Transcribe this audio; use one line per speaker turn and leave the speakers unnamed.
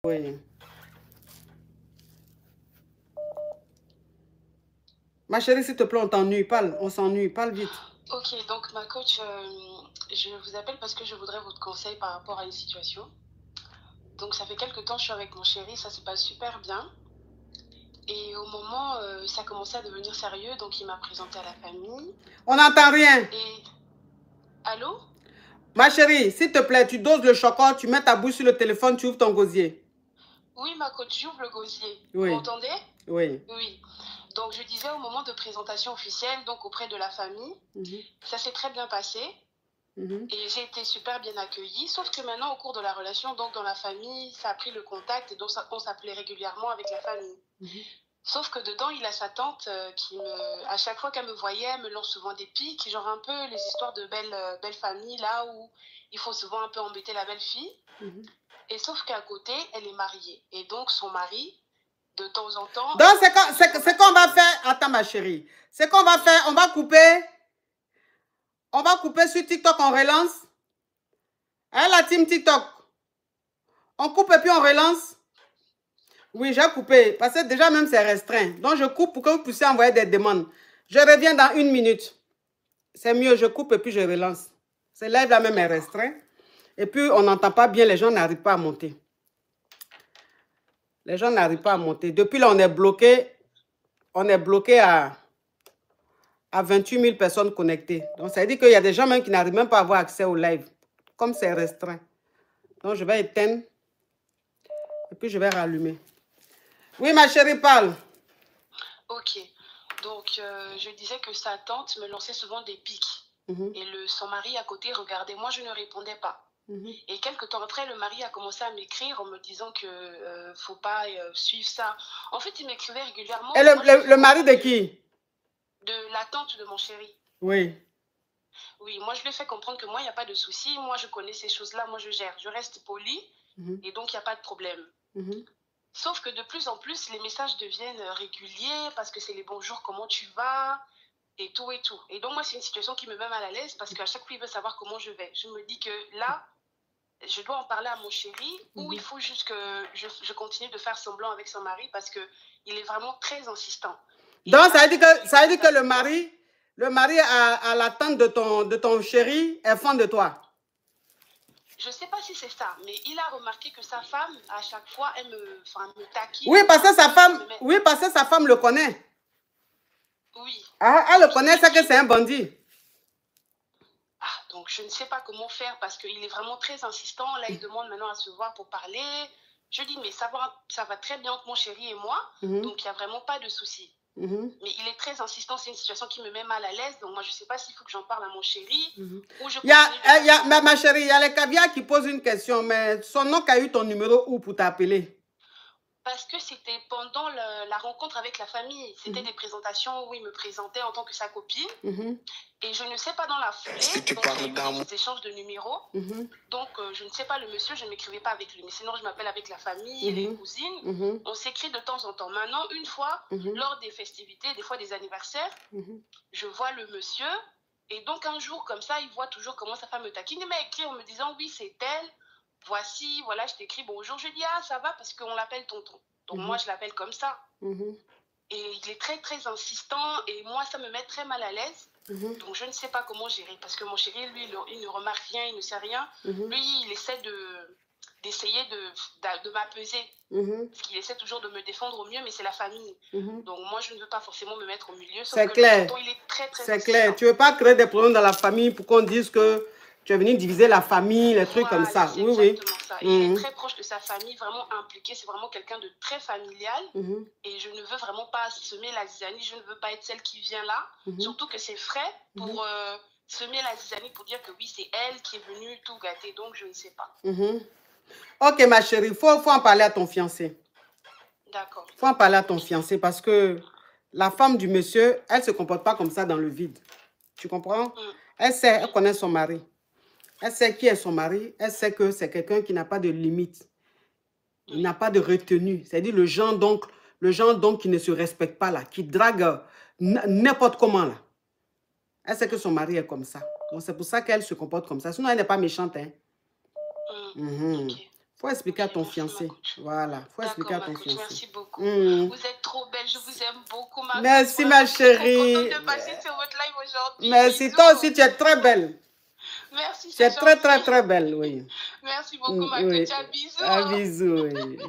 Oui. Ma chérie, s'il te plaît, on t'ennuie. Parle, on s'ennuie. Parle vite.
Ok, donc ma coach, je vous appelle parce que je voudrais votre conseil par rapport à une situation. Donc ça fait quelques temps que je suis avec mon chéri, ça se passe super bien. Et au moment, ça commençait à devenir sérieux, donc il m'a présenté à la famille.
On n'entend rien.
Et... Allô?
Ma chérie, s'il te plaît, tu doses le chocolat, tu mets ta bouche sur le téléphone, tu ouvres ton gosier.
Oui, ma coach, j'ouvre le gosier.
Oui.
Vous m'entendez?
Oui.
Oui. Donc je disais au moment de présentation officielle, donc auprès de la famille, ça s'est très bien passé. Et j'ai été super bien accueillie, sauf que maintenant, au cours de la relation, donc dans la famille, ça a pris le contact et donc on s'appelait régulièrement avec la famille. Sauf que dedans, il a sa tante qui à chaque fois qu'elle me voyait, elle me lance souvent des pics, genre un peu les histoires de belle famille, là où il faut souvent un peu embêter la belle-fille. Et sauf qu'à côté, elle est mariée. Et donc, son mari, de temps en temps...
Donc, c'est qu'on va faire... Attends, ma chérie. C'est qu'on va faire, on va couper... On va couper sur TikTok, on relance. Hein, la team TikTok. On coupe et puis on relance. Oui, j'ai coupé. Parce que déjà même c'est restreint. Donc je coupe pour que vous puissiez envoyer des demandes. Je reviens dans 1 minute. C'est mieux, je coupe et puis je relance. Ce live là même est restreint. Et puis on n'entend pas bien, les gens n'arrivent pas à monter. Les gens n'arrivent pas à monter. Depuis là, on est bloqué. On est bloqué à 28 000 personnes connectées. Donc ça veut dire qu'il y a des gens même qui n'arrivent même pas à avoir accès au live. Comme c'est restreint. Donc je vais éteindre. Et puis je vais rallumer. Oui, ma chérie, parle.
Ok. Donc, je disais que sa tante me lançait souvent des pics. Et son mari à côté regardait. Moi, je ne répondais pas. Et quelques temps après, le mari a commencé à m'écrire en me disant que faut pas suivre ça. En fait, il m'écrivait régulièrement.
Et le mari de qui?
De la tante de mon chéri.
Oui.
Oui, moi, je lui ai fait comprendre que moi, il n'y a pas de souci. Moi, je connais ces choses-là. Moi, je gère. Je reste polie. Et donc, il n'y a pas de problème. Sauf que de plus en plus, les messages deviennent réguliers parce que c'est les bonjours, comment tu vas, et tout et tout. Et donc, moi, c'est une situation qui me met mal à l'aise parce qu'à chaque fois, il veut savoir comment je vais. Je me dis que là, je dois en parler à mon chéri ou il faut juste que je continue de faire semblant avec son mari parce qu'il est vraiment très insistant.
Donc, ça veut dire que le mari à la tante de ton chéri est fan de toi.
Je ne sais pas si c'est ça, mais il a remarqué que sa femme, à chaque fois, elle me taquine.
Oui, parce que sa femme le connaît.
Oui.
Ah, elle le connaît, c'est que c'est un bandit.
Ah, donc je ne sais pas comment faire parce qu'il est vraiment très insistant. Là, il demande maintenant à se voir pour parler. Je dis, mais ça va très bien entre mon chéri et moi, donc il n'y a vraiment pas de souci. Mais il est très insistant, c'est une situation qui me met mal à l'aise. Donc moi, je ne sais pas s'il faut que j'en parle à mon chéri ou je
ma chérie, il y a les caviars qui posent une question, mais son nom a eu ton numéro où pour t'appeler?
Parce que c'était pendant la rencontre avec la famille. C'était des présentations où il me présentait en tant que sa copine. Et je ne sais pas dans la foulée, donc il y a eu des échanges de numéros. Donc je ne sais pas le monsieur, je ne m'écrivais pas avec lui. Mais sinon, je m'appelle avec la famille, les cousines. On s'écrit de temps en temps. Maintenant, une fois, lors des festivités, des fois des anniversaires, je vois le monsieur. Et donc un jour, comme ça, il voit toujours comment sa femme me taquine. Il m'a écrit en me disant, oui, c'est elle. Voici, voilà, je t'écris bonjour. Je dis, ah, ça va, parce qu'on l'appelle tonton. Donc moi, je l'appelle comme ça. Et il est très, très insistant. Et moi, ça me met très mal à l'aise. Donc je ne sais pas comment gérer. Parce que mon chéri, lui, il ne remarque rien, il ne sait rien. Lui, il essaie d'essayer de m'apaiser. Parce qu'il essaie toujours de me défendre au mieux, mais c'est la famille. Donc moi, je ne veux pas forcément me mettre au milieu.
C'est clair.
Il est très, très
c'est clair. Tu ne veux pas créer des problèmes dans la famille pour qu'on dise que tu es venu diviser la famille, les trucs comme ça.
Oui, oui. Ça. Il est très proche de sa famille, vraiment impliqué. C'est vraiment quelqu'un de très familial. Et je ne veux vraiment pas semer la zizanie. Je ne veux pas être celle qui vient là. Surtout que c'est frais pour semer la zizanie, pour dire que oui, c'est elle qui est venue tout gâter. Donc, je ne sais pas.
Ok, ma chérie, il faut en parler à ton fiancé.
D'accord.
Il faut en parler à ton fiancé parce que la femme du monsieur, elle ne se comporte pas comme ça dans le vide. Tu comprends? Elle sait, elle connaît son mari. Elle sait qui est son mari. Elle sait que c'est quelqu'un qui n'a pas de limite. Il n'a pas de retenue. C'est-à-dire le genre donc qui ne se respecte pas là, qui drague n'importe comment là. Elle sait que son mari est comme ça. Donc c'est pour ça qu'elle se comporte comme ça. Sinon, elle n'est pas méchante. Hein. Okay. Faut expliquer à ton fiancé. Voilà, faut expliquer à ton fiancé.
Merci beaucoup. Vous êtes trop belle, je vous aime beaucoup, ma
Merci, ma chérie.
Je suis contente de passer sur votre live aujourd'hui.
Merci, toi aussi, tu es très belle.
Merci,
tu es très, très, très belle, oui.
Merci beaucoup, ma petite. Bisous.
Un bisou, oui.